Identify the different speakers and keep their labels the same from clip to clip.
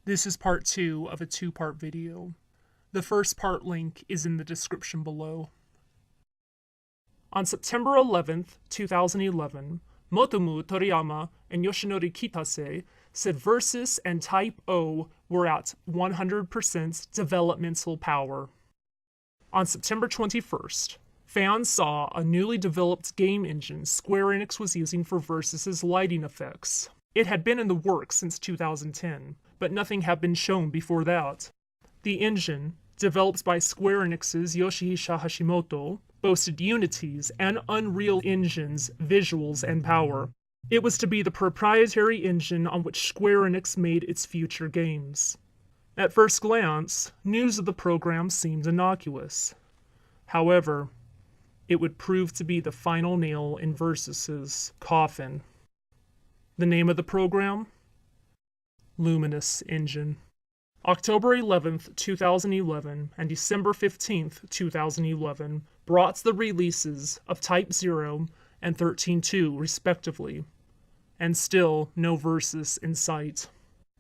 Speaker 1: This is part 2 of a 2-part video. The first part link is in the description below. On September 11th, 2011, Motomu Toriyama and Yoshinori Kitase said Versus and Type O were at 100% developmental power. On September 21st, fans saw a newly developed game engine Square Enix was using for Versus's lighting effects. It had been in the works since 2010, but nothing had been shown before that. The engine, developed by Square Enix's Yoshihisa Hashimoto, boasted Unity's and Unreal Engine's visuals and power. It was to be the proprietary engine on which Square Enix made its future games. At first glance, news of the program seemed innocuous. However, it would prove to be the final nail in Versus's coffin. The name of the program? Luminous Engine. October 11th, 2011 and December 15th, 2011 brought the releases of Type 0 and 13.2 respectively, and still no Versus in sight.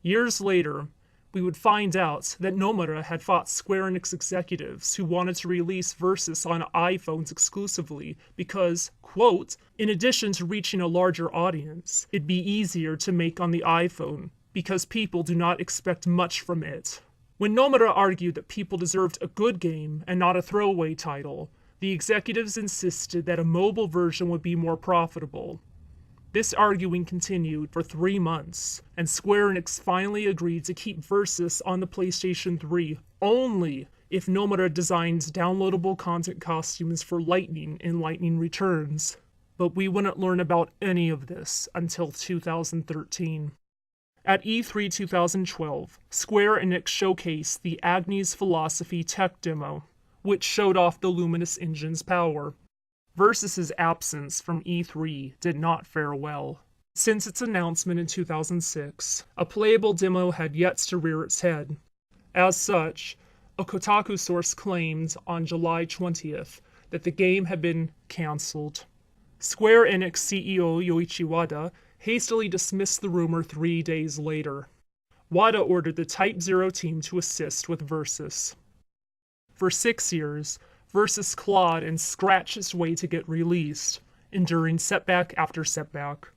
Speaker 1: Years later, we would find out that Nomura had fought Square Enix executives who wanted to release Versus on iPhones exclusively because, quote, in addition to reaching a larger audience, it'd be easier to make on the iPhone because people do not expect much from it. When Nomura argued that people deserved a good game and not a throwaway title, the executives insisted that a mobile version would be more profitable. This arguing continued for 3 months, and Square Enix finally agreed to keep Versus on the PlayStation 3 only if Nomura designs downloadable content costumes for Lightning in Lightning Returns. But we wouldn't learn about any of this until 2013. At E3 2012, Square Enix showcased the Agnes Philosophy tech demo, which showed off the Luminous Engine's power. Versus's absence from E3 did not fare well. Since its announcement in 2006, a playable demo had yet to rear its head. As such, a Kotaku source claimed on July 20th that the game had been cancelled. Square Enix CEO Yoichi Wada hastily dismissed the rumor 3 days later. Wada ordered the Type 0 team to assist with Versus. For 6 years, Versus clawed and scratched its way to get released, enduring setback after setback.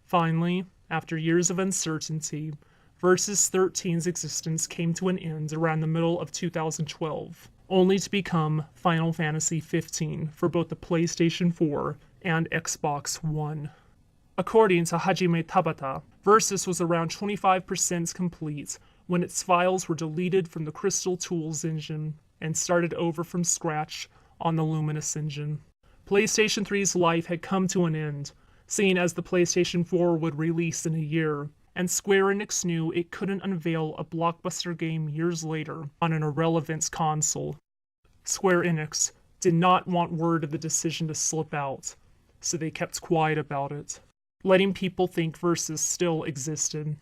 Speaker 1: Finally, after years of uncertainty, Versus 13's existence came to an end around the middle of 2012, only to become Final Fantasy XV for both the PlayStation 4 and Xbox One. According to Hajime Tabata, Versus was around 25% complete when its files were deleted from the Crystal Tools engine and started over from scratch on the Luminous Engine. PlayStation 3's life had come to an end, seeing as the PlayStation 4 would release in a year, and Square Enix knew it couldn't unveil a blockbuster game years later on an irrelevant console. Square Enix did not want word of the decision to slip out, so they kept quiet about it, letting people think Versus still existed.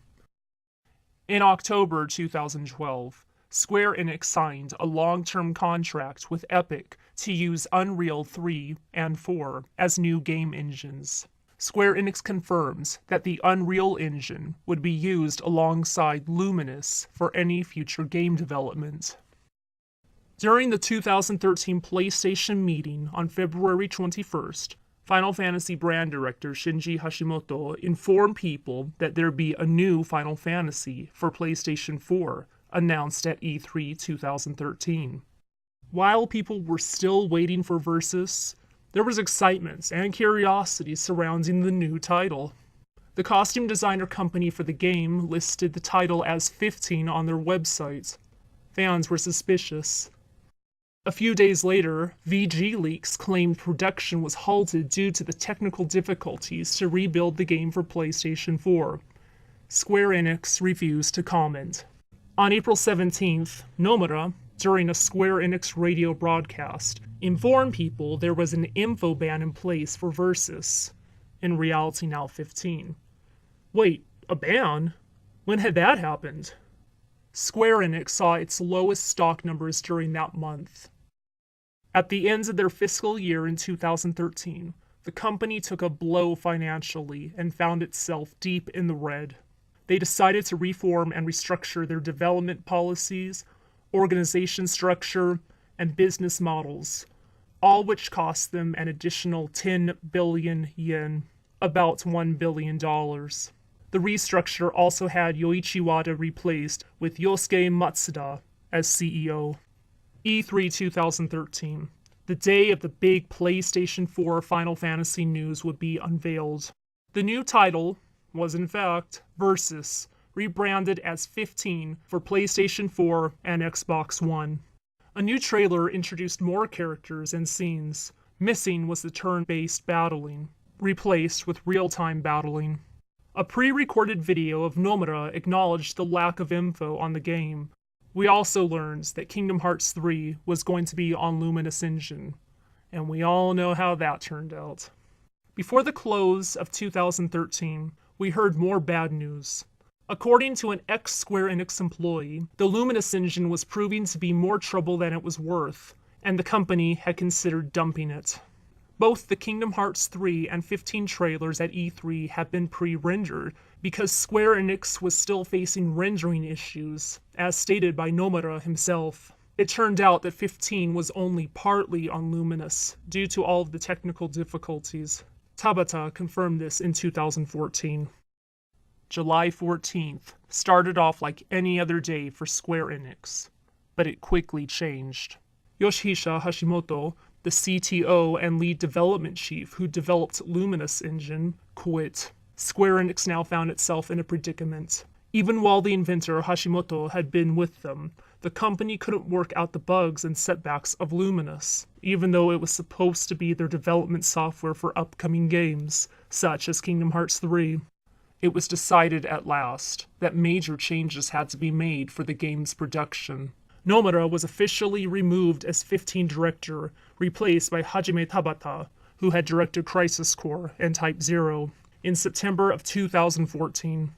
Speaker 1: In October 2012, Square Enix signed a long-term contract with Epic to use Unreal 3 and 4 as new game engines. Square Enix confirms that the Unreal Engine would be used alongside Luminous for any future game development. During the 2013 PlayStation meeting on February 21st, Final Fantasy brand director Shinji Hashimoto informed people that there'd be a new Final Fantasy for PlayStation 4 announced at E3 2013. While people were still waiting for Versus, there was excitement and curiosity surrounding the new title. The costume designer company for the game listed the title as 15 on their website. Fans were suspicious. A few days later, VG Leaks claimed production was halted due to the technical difficulties to rebuild the game for PlayStation 4. Square Enix refused to comment. On April 17th, Nomura, during a Square Enix radio broadcast, informed people there was an info ban in place for Versus, in reality now 15. Wait, a ban? When had that happened? Square Enix saw its lowest stock numbers during that month. At the end of their fiscal year in 2013, the company took a blow financially and found itself deep in the red. they decided to reform and restructure their development policies, organization structure, and business models, all which cost them an additional 10 billion yen, about $1 billion. The restructure also had Yoichi Wada replaced with Yosuke Matsuda as CEO. E3 2013. The day of the big PlayStation 4 Final Fantasy news would be unveiled. The new title was in fact Versus, rebranded as 15 for PlayStation 4 and Xbox One. A new trailer introduced more characters and scenes. Missing was the turn-based battling, replaced with real-time battling. A pre-recorded video of Nomura acknowledged the lack of info on the game. We also learned that Kingdom Hearts 3 was going to be on Luminous Engine, and we all know how that turned out. Before the close of 2013, we heard more bad news. According to an ex-Square Enix employee, the Luminous Engine was proving to be more trouble than it was worth, and the company had considered dumping it. Both the Kingdom Hearts 3 and 15 trailers at E3 have been pre-rendered because Square Enix was still facing rendering issues, as stated by Nomura himself. It turned out that 15 was only partly on Luminous due to all of the technical difficulties. Tabata confirmed this in 2014. July 14th started off like any other day for Square Enix, but it quickly changed. Yoshihisa Hashimoto, the CTO and lead development chief who developed Luminous Engine, quit. Square Enix now found itself in a predicament. Even while the inventor Hashimoto had been with them, the company couldn't work out the bugs and setbacks of Luminous, even though it was supposed to be their development software for upcoming games, such as Kingdom Hearts 3. It was decided at last that major changes had to be made for the game's production. Nomura was officially removed as 15 director, replaced by Hajime Tabata, who had directed Crisis Core and Type 0, in September of 2014.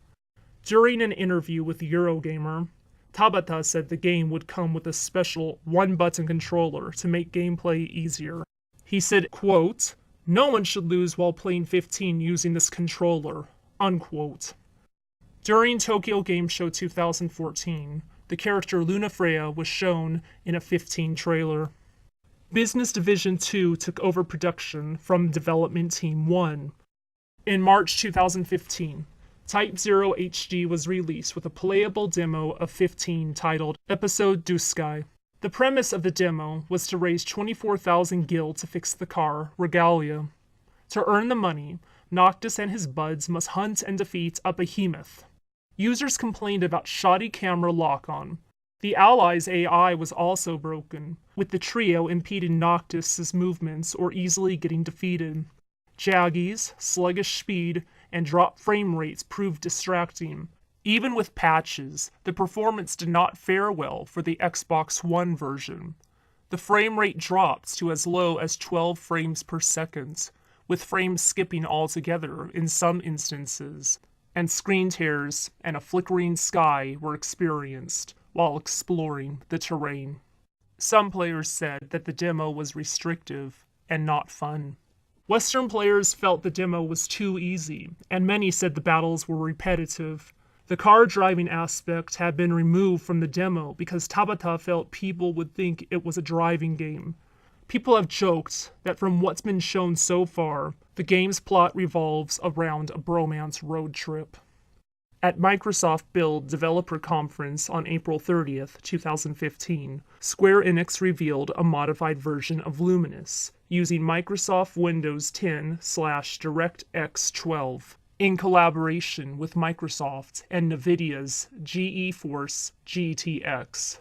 Speaker 1: During an interview with Eurogamer, Tabata said the game would come with a special one-button controller to make gameplay easier. He said, quote, "No one should lose while playing 15 using this controller," unquote. During Tokyo Game Show 2014, the character Luna Freya was shown in a 15 trailer. Business Division 2 took over production from Development Team 1. In March 2015, Type 0 HD was released with a playable demo of 15 titled Episode Duskai. The premise of the demo was to raise 24,000 gil to fix the car, Regalia. To earn the money, Noctis and his buds must hunt and defeat a behemoth. Users complained about shoddy camera lock-on. The Allies' AI was also broken, with the trio impeding Noctis' movements or easily getting defeated. Jaggies, sluggish speed, and drop frame rates proved distracting. Even with patches, the performance did not fare well for the Xbox One version. The frame rate dropped to as low as 12 frames per second, with frames skipping altogether in some instances, and screen tears and a flickering sky were experienced while exploring the terrain. Some players said that the demo was restrictive and not fun. Western players felt the demo was too easy, and many said the battles were repetitive. The car driving aspect had been removed from the demo because Tabata felt people would think it was a driving game. People have joked that from what's been shown so far, the game's plot revolves around a bromance road trip. At Microsoft Build Developer Conference on April 30th, 2015, Square Enix revealed a modified version of Luminous, using Microsoft Windows 10/DirectX 12, in collaboration with Microsoft and NVIDIA's GeForce GTX.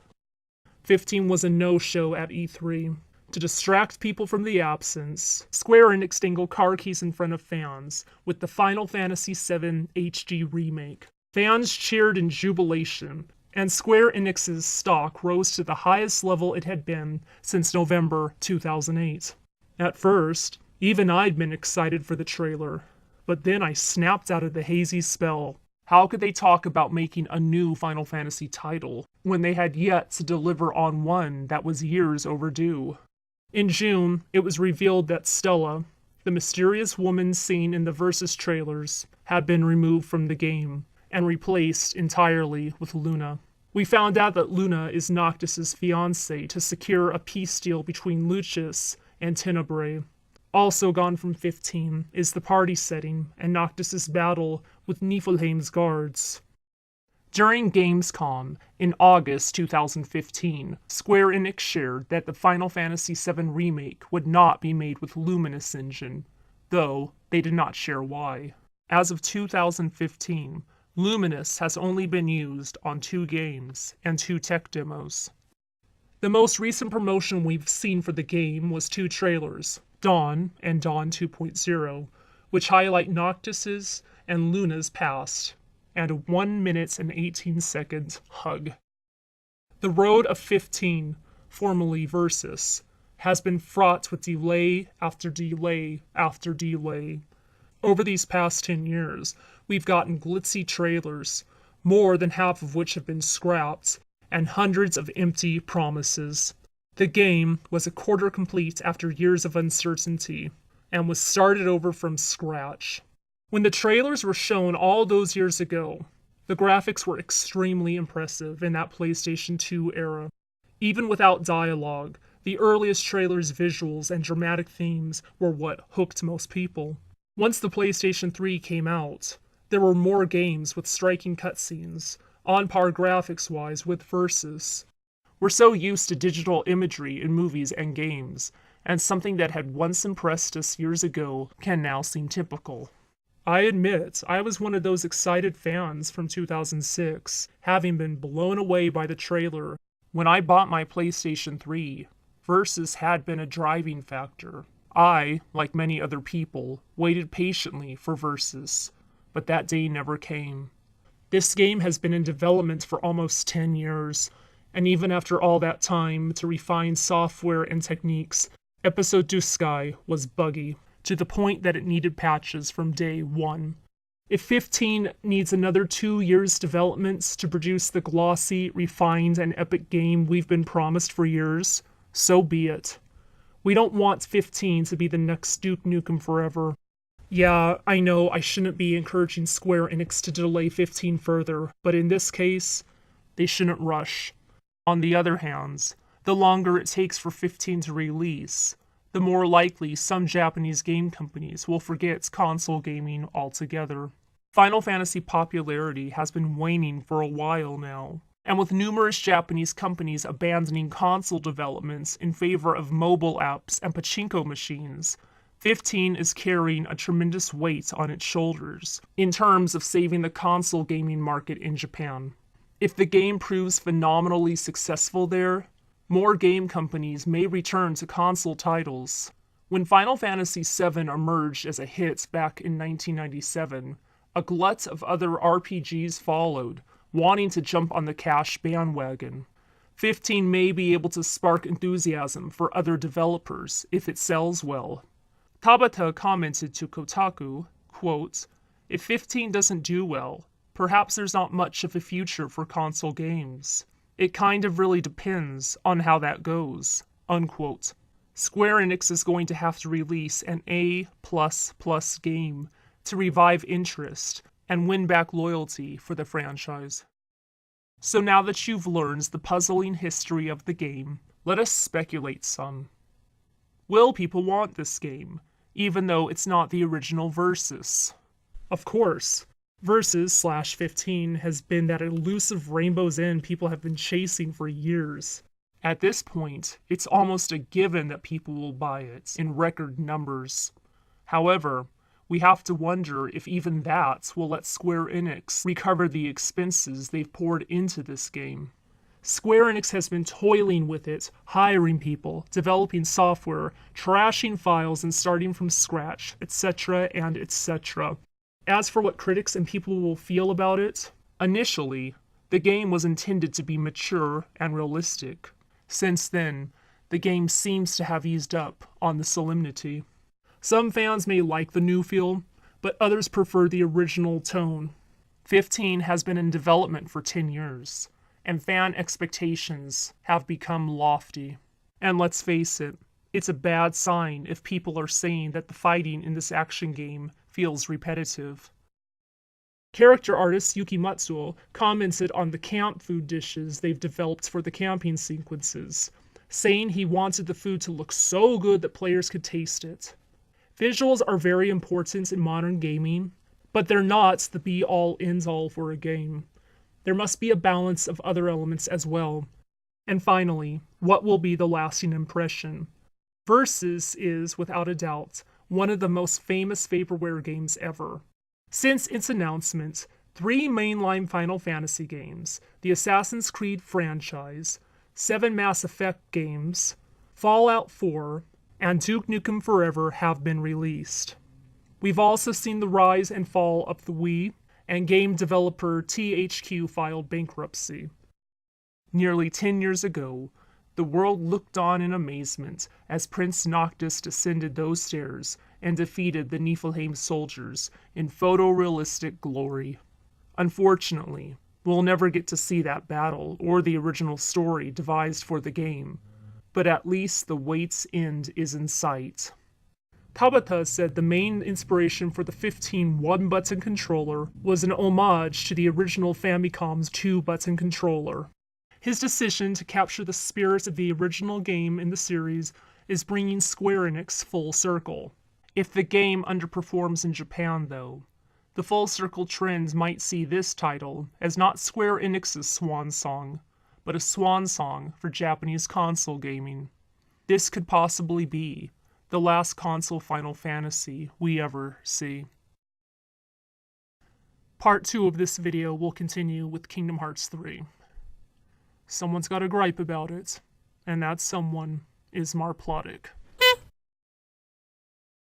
Speaker 1: 15 was a no-show at E3. To distract people from the absence, Square Enix dangled car keys in front of fans with the Final Fantasy VII HD remake. Fans cheered in jubilation, and Square Enix's stock rose to the highest level it had been since November 2008. At first, even I'd been excited for the trailer, but then I snapped out of the hazy spell. How could they talk about making a new Final Fantasy title when they had yet to deliver on one that was years overdue? In June, it was revealed that Stella, the mysterious woman seen in the Versus trailers, had been removed from the game, and replaced entirely with Luna. We found out that Luna is Noctis' fiancée to secure a peace deal between Lucius and Tenebrae. Also gone from 15 is the party setting and Noctis' battle with Niflheim's guards. During Gamescom in August 2015, Square Enix shared that the Final Fantasy VII Remake would not be made with Luminous Engine, though they did not share why. As of 2015, Luminous has only been used on 2 games and 2 tech demos. The most recent promotion we've seen for the game was 2 trailers, Dawn and Dawn 2.0, which highlight Noctis' and Luna's past, and a 1 minute and 18 seconds hug. The road of 15, formerly Versus, has been fraught with delay after delay after delay. Over these past 10 years, we've gotten glitzy trailers, more than half of which have been scrapped, and hundreds of empty promises. The game was a quarter complete after years of uncertainty, and was started over from scratch. When the trailers were shown all those years ago, the graphics were extremely impressive in that PlayStation 2 era. Even without dialogue, the earliest trailers' visuals and dramatic themes were what hooked most people. Once the PlayStation 3 came out, there were more games with striking cutscenes, on par graphics-wise with Versus. We're so used to digital imagery in movies and games, and something that had once impressed us years ago can now seem typical. I admit, I was one of those excited fans from 2006, having been blown away by the trailer. When I bought my PlayStation 3, Versus had been a driving factor. I, like many other people, waited patiently for Versus, but that day never came. This game has been in development for almost 10 years, and even after all that time to refine software and techniques, Episode 2 Sky was buggy, to the point that it needed patches from day one. If 15 needs another 2 years' development to produce the glossy, refined, and epic game we've been promised for years, so be it. We don't want 15 to be the next Duke Nukem Forever. Yeah, I know I shouldn't be encouraging Square Enix to delay 15 further, but in this case, they shouldn't rush. On the other hand, the longer it takes for 15 to release, the more likely some Japanese game companies will forget console gaming altogether. Final Fantasy popularity has been waning for a while now, and with numerous Japanese companies abandoning console developments in favor of mobile apps and pachinko machines, 15 is carrying a tremendous weight on its shoulders in terms of saving the console gaming market in Japan. If the game proves phenomenally successful there, more game companies may return to console titles. When Final Fantasy VII emerged as a hit back in 1997, a glut of other RPGs followed, wanting to jump on the cash bandwagon. 15 may be able to spark enthusiasm for other developers if it sells well. Tabata commented to Kotaku, quote, "If 15 doesn't do well, perhaps there's not much of a future for console games. It kind of really depends on how that goes," unquote. Square Enix is going to have to release an A++ game to revive interest and win back loyalty for the franchise. So now that you've learned the puzzling history of the game, let us speculate some. Will people want this game, even though it's not the original Versus? Of course, Versus/15 has been that elusive Rainbow's End people have been chasing for years. At this point, it's almost a given that people will buy it in record numbers. However, we have to wonder if even that will let Square Enix recover the expenses they've poured into this game. Square Enix has been toiling with it, hiring people, developing software, trashing files and starting from scratch, etc. and etc. As for what critics and people will feel about it, initially, the game was intended to be mature and realistic. Since then, the game seems to have eased up on the solemnity. Some fans may like the new feel, but others prefer the original tone. 15 has been in development for 10 years, and fan expectations have become lofty. And let's face it, it's a bad sign if people are saying that the fighting in this action game feels repetitive. Character artist Yuki Matsuo commented on the camp food dishes they've developed for the camping sequences, saying he wanted the food to look so good that players could taste it. Visuals are very important in modern gaming, but they're not the be-all, end-all for a game. There must be a balance of other elements as well. And finally, what will be the lasting impression? Versus is, without a doubt, one of the most famous vaporware games ever. Since its announcement, 3 mainline Final Fantasy games, the Assassin's Creed franchise, 7 Mass Effect games, Fallout 4, and Duke Nukem Forever have been released. We've also seen the rise and fall of the Wii, and game developer THQ filed bankruptcy. Nearly 10 years ago, the world looked on in amazement as Prince Noctis descended those stairs and defeated the Niflheim soldiers in photorealistic glory. Unfortunately, we'll never get to see that battle or the original story devised for the game, but at least the wait's end is in sight. Tabata said the main inspiration for the 15 one-button controller was an homage to the original Famicom's 2-button controller. His decision to capture the spirit of the original game in the series is bringing Square Enix full circle. If the game underperforms in Japan, though, the full circle trends might see this title as not Square Enix's swan song, but a swan song for Japanese console gaming. This could possibly be the last console Final Fantasy we ever see. Part 2 of this video will continue with Kingdom Hearts 3. Someone's got a gripe about it, and that someone is Marplotic.